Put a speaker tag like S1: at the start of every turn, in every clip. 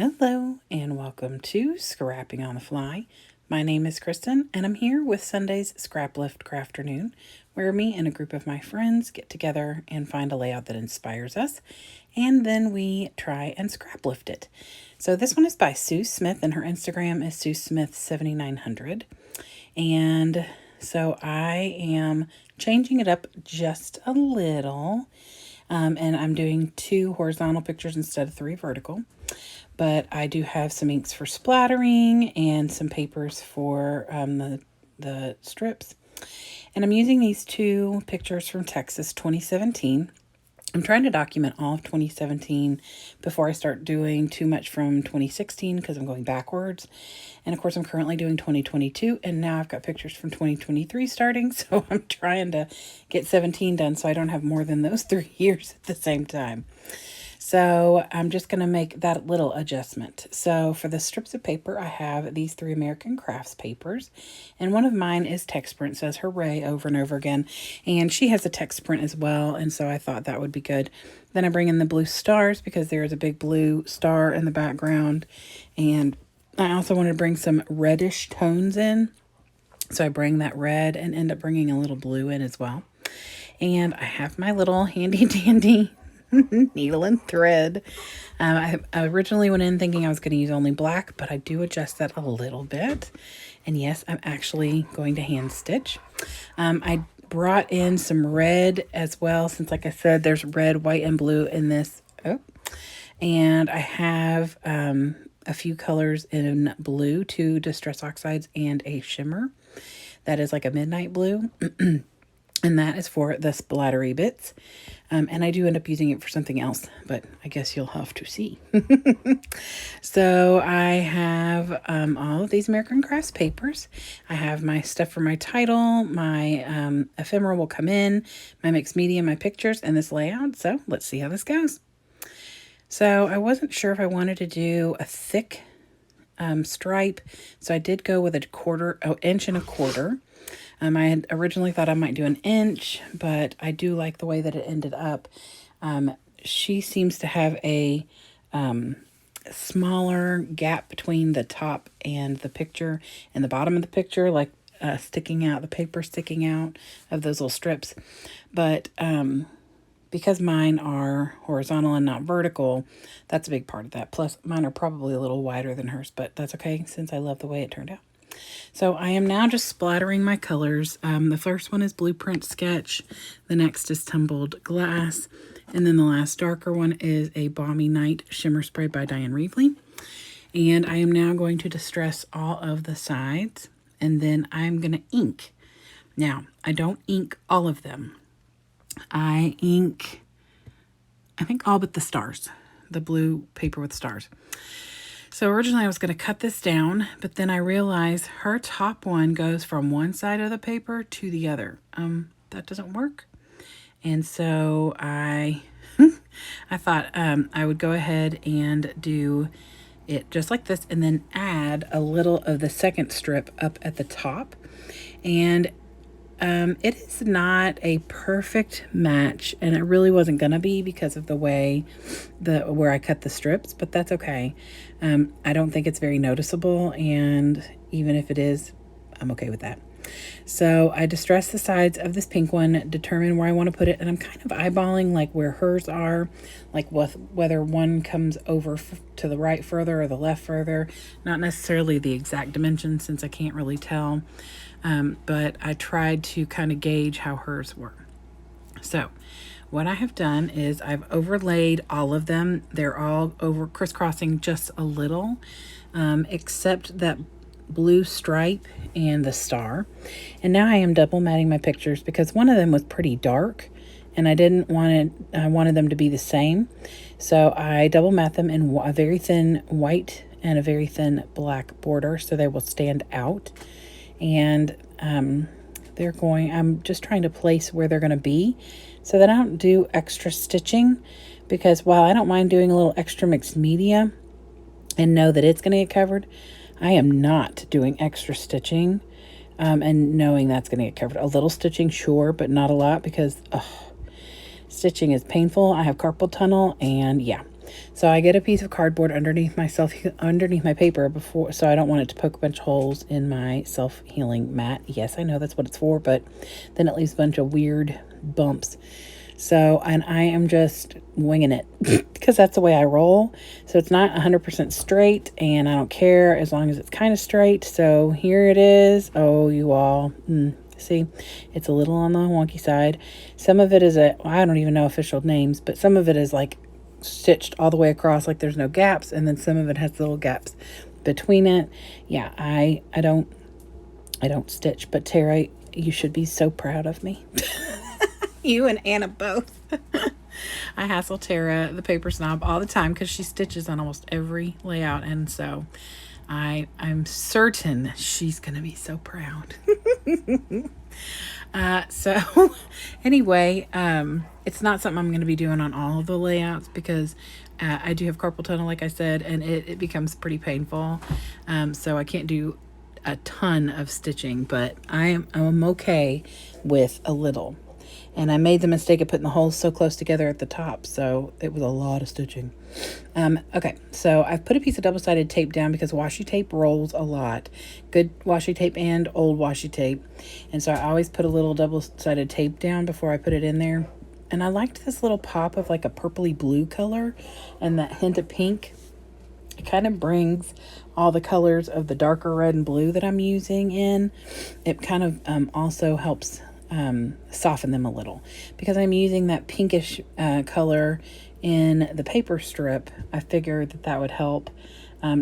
S1: Hello and welcome to Scrapping on the Fly. My name is Kristen and I'm here with Sunday's Scraplift Crafternoon, where me and a group of my friends get together and find a layout that inspires us, and then we try and scraplift it. So this one is by Sue Smith and her Instagram is SueSmith7900. And so I am changing it up just a little, and I'm doing 2 horizontal pictures instead of 3 vertical. But I do have some inks for splattering and some papers for the strips. And I'm using these 2 pictures from Texas 2017. I'm trying to document all of 2017 before I start doing too much from 2016 because I'm going backwards. And of course, I'm currently doing 2022, and now I've got pictures from 2023 starting, so I'm trying to get 17 done so I don't have more than those 3 years at the same time. So I'm just going to make that little adjustment. So for the strips of paper, I have these 3 American Crafts papers. And one of mine is text print, says hooray over and over again. And she has a text print as well. And so I thought that would be good. Then I bring in the blue stars because there is a big blue star in the background. And I also wanted to bring some reddish tones in. So I bring that red and end up bringing a little blue in as well. And I have my little handy dandy needle and thread. I originally went in thinking I was going to use only black, but I do adjust that a little bit. And yes, I'm actually going to hand stitch. I brought in some red as well, since like I said, there's red, white, and blue in this. Oh, and I have a few colors in blue, 2 distress oxides and a shimmer. That is like a midnight blue. And that is for the splattery bits. And I do end up using it for something else, but I guess you'll have to see. So I have all of these American Crafts papers. I have my stuff for my title, my ephemera will come in, my mixed media, my pictures, and this layout. So let's see how this goes. So I wasn't sure if I wanted to do a thick stripe, so I did go with a 1.25 inches. I had originally thought I might do 1 inch, but I do like the way that it ended up. She seems to have a smaller gap between the top and the picture and the bottom of the picture, like sticking out, the paper sticking out of those little strips. But because mine are horizontal and not vertical, that's a big part of that. Plus, mine are probably a little wider than hers, but that's okay since I love the way it turned out. So I am now just splattering my colors. The first one is Blueprint Sketch. The next is Tumbled Glass. And then the last darker one is a Balmy Night Shimmer Spray by Diane Reevely. And I am now going to distress all of the sides. And then I'm going to ink. Now, I don't ink all of them. I ink, I think all but the stars. The blue paper with stars. So originally I was going to cut this down, but then I realized her top one goes from one side of the paper to the other. That doesn't work. And so I thought I would go ahead and do it just like this and then add a little of the second strip up at the top. And it is not a perfect match, and it really wasn't going to be because of the way where I cut the strips, but that's okay. I don't think it's very noticeable, and even if it is, I'm okay with that. So I distress the sides of this pink one, determine where I want to put it, and I'm kind of eyeballing like where hers are, like whether one comes over to the right further or the left further. Not necessarily the exact dimension since I can't really tell. But I tried to kind of gauge how hers were. So what I have done is I've overlaid all of them. They're all over crisscrossing just a little, except that blue stripe and the star. And now I am double matting my pictures because one of them was pretty dark and I didn't want it, I wanted them to be the same. So I double mat them in a very thin white and a very thin black border so they will stand out. And I'm just trying to place where they're going to be so that I don't do extra stitching, because while I don't mind doing a little extra mixed media and know that it's going to get covered, I am not doing extra stitching and knowing that's going to get covered. A little stitching, sure, but not a lot because stitching is painful. I have carpal tunnel and yeah. So I get a piece of cardboard underneath my paper before, so I don't want it to poke a bunch of holes in my self-healing mat. Yes, I know that's what it's for, but then it leaves a bunch of weird bumps. So, and I am just winging it because that's the way I roll. So it's not 100% straight, and I don't care as long as it's kind of straight. So here it is. Oh, you all. See, it's a little on the wonky side. Some of it is I don't even know official names, but some of it is like stitched all the way across, like there's no gaps, and then some of it has little gaps between it. Yeah, I don't stitch, but Tara, you should be so proud of me. You and Anna both. I hassle Tara, the paper snob, all the time because she stitches on almost every layout, and so I'm certain she's gonna be so proud. So anyway, it's not something I'm going to be doing on all of the layouts because I do have carpal tunnel, like I said, and it becomes pretty painful. So I can't do a ton of stitching, but I'm okay with a little. And I made the mistake of putting the holes so close together at the top, so it was a lot of stitching. Okay, so I've put a piece of double-sided tape down because washi tape rolls a lot. Good washi tape and old washi tape. And so I always put a little double-sided tape down before I put it in there. And I liked this little pop of like a purpley blue color and that hint of pink. It kind of brings all the colors of the darker red and blue that I'm using in. It kind of also helps soften them a little because I'm using that pinkish color in the paper strip. I figured that would help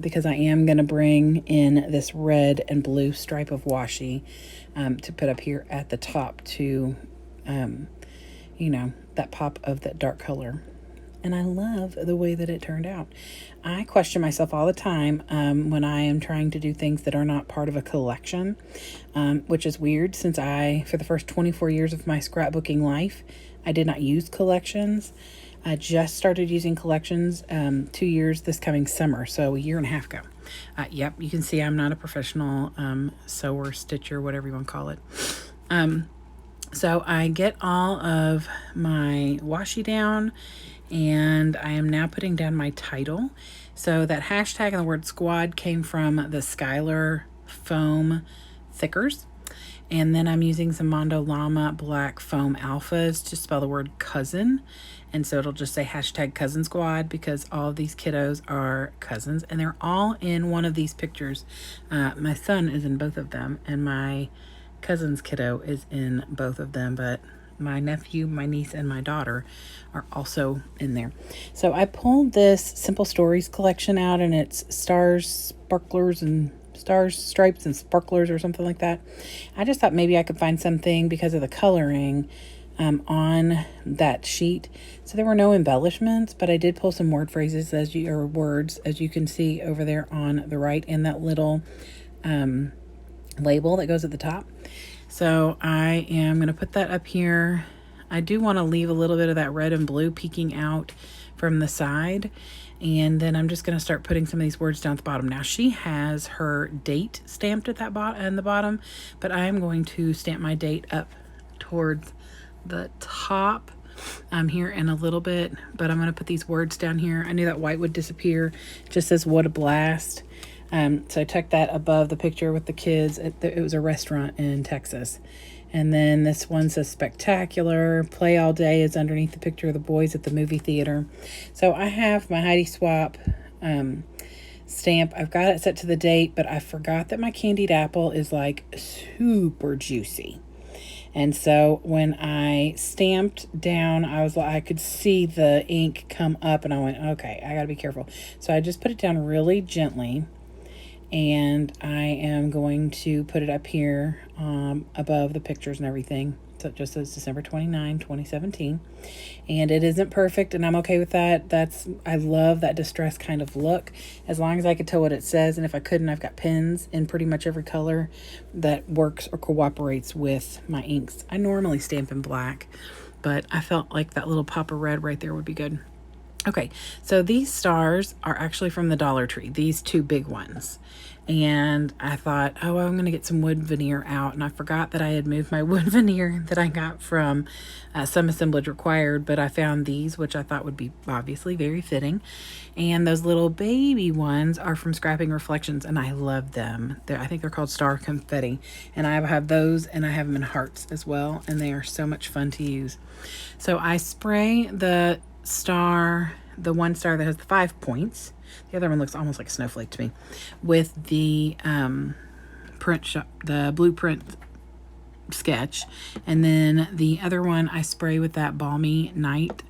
S1: because I am going to bring in this red and blue stripe of washi to put up here at the top to that pop of that dark color. And I love the way that it turned out. I question myself all the time when I am trying to do things that are not part of a collection, which is weird since for the first 24 years of my scrapbooking life, I did not use collections. I just started using collections 2 years this coming summer, so a year and a half ago. Yep, you can see I'm not a professional sewer, stitcher, whatever you want to call it. So I get all of my washi down, and I am now putting down my title. So that hashtag and the word squad came from the Skylar foam thickers. And then I'm using some Mondo Llama black foam alphas to spell the word cousin. And so it'll just say hashtag cousin squad because all of these kiddos are cousins. And they're all in one of these pictures. My son is in both of them, and my cousin's kiddo is in both of them, but my nephew, my niece, and my daughter are also in there. So I pulled this Simple Stories collection out, and it's stars, sparklers, and stars, stripes, and sparklers or something like that. I just thought maybe I could find something because of the coloring on that sheet. So there were no embellishments, but I did pull some word phrases words, as you can see over there on the right in that little label that goes at the top. So I am going to put that up here. I do want to leave a little bit of that red and blue peeking out from the side. And then I'm just going to start putting some of these words down at the bottom. Now she has her date stamped at that the bottom, but I am going to stamp my date up towards the top here in a little bit. But I'm going to put these words down here. I knew that white would disappear. It just says what a blast. So I tucked that above the picture with the kids. It was a restaurant in Texas. And then this one says spectacular. Play all day is underneath the picture of the boys at the movie theater. So I have my Heidi Swap stamp. I've got it set to the date, but I forgot that my candied apple is like super juicy. And so when I stamped down, I could see the ink come up, and I went, okay, I gotta be careful. So I just put it down really gently. And I am going to put it up here above the pictures and everything. So it just says December 29, 2017. And it isn't perfect, and I'm okay with that. I love that distressed kind of look, as long as I could tell what it says. And if I couldn't, I've got pens in pretty much every color that works or cooperates with my inks. I normally stamp in black, but I felt like that little pop of red right there would be good. Okay, so these stars are actually from the Dollar Tree, these two big ones. And I thought, oh, I'm going to get some wood veneer out. And I forgot that I had moved my wood veneer that I got from Some Assemblage Required. But I found these, which I thought would be obviously very fitting. And those little baby ones are from Scrapping Reflections, and I love them. I think they're called Star Confetti. And I have those, and I have them in hearts as well. And they are so much fun to use. So I spray the star, the one star that has the 5 points. The other one looks almost like a snowflake to me, with the the blueprint sketch. And then the other one I spray with that Balmy Night,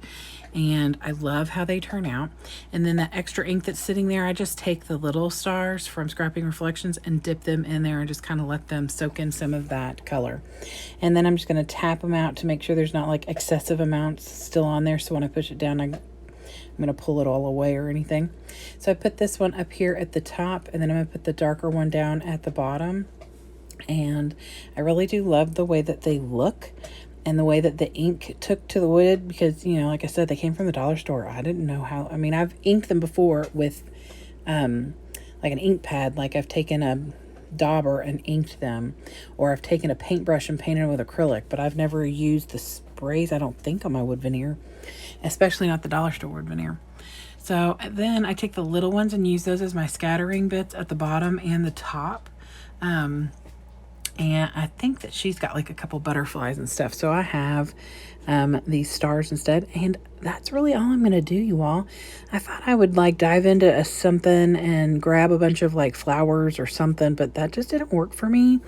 S1: and I love how they turn out. And then that extra ink that's sitting there, I just take the little stars from Scrapping Reflections and dip them in there and just kind of let them soak in some of that color. And then I'm just going to tap them out to make sure there's not like excessive amounts still on there, so when I push it down, I'm going to pull it all away or anything. So I put this one up here at the top, and then I'm going to put the darker one down at the bottom. And I really do love the way that they look and the way that the ink took to the wood, because, you know, like I said, they came from the dollar store. I didn't know how. I mean, I've inked them before with like an ink pad, like I've taken a dauber and inked them, or I've taken a paintbrush and painted them with acrylic, but I've never used the sprays, I don't think, on my wood veneer, especially not the dollar store wood veneer. So then I take the little ones and use those as my scattering bits at the bottom and the top. And I think that she's got like a couple butterflies and stuff. So I have these stars instead. And that's really all I'm going to do, you all. I thought I would like dive into something and grab a bunch of like flowers or something, but that just didn't work for me.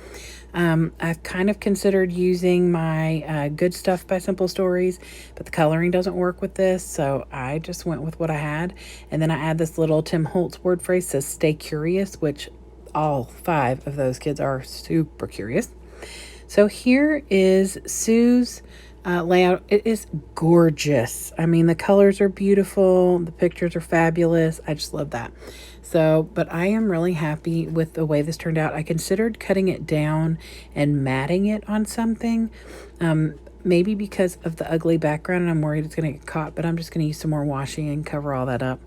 S1: I've kind of considered using my Good Stuff by Simple Stories, but the coloring doesn't work with this, so I just went with what I had. And then I add this little Tim Holtz word phrase, says stay curious, which all 5 of those kids are super curious. So here is Sue's layout. It is gorgeous. I mean, the colors are beautiful. The pictures are fabulous. I just love that. So, but I am really happy with the way this turned out. I considered cutting it down and matting it on something. Maybe because of the ugly background, and I'm worried it's going to get caught, but I'm just going to use some more washing and cover all that up.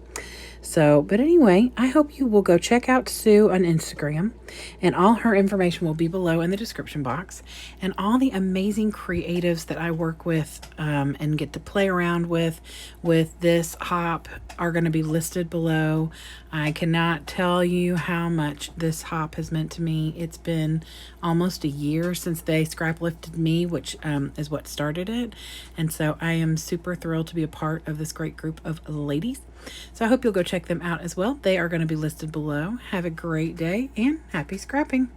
S1: So, but anyway, I hope you will go check out Sue on Instagram, and all her information will be below in the description box. And all the amazing creatives that I work with and get to play around with this hop are going to be listed below. I cannot tell you how much this hop has meant to me. It's been almost a year since they scrap lifted me, which is what started it. And so I am super thrilled to be a part of this great group of ladies. So I hope you'll go check them out as well. They are going to be listed below. Have a great day and happy scrapping.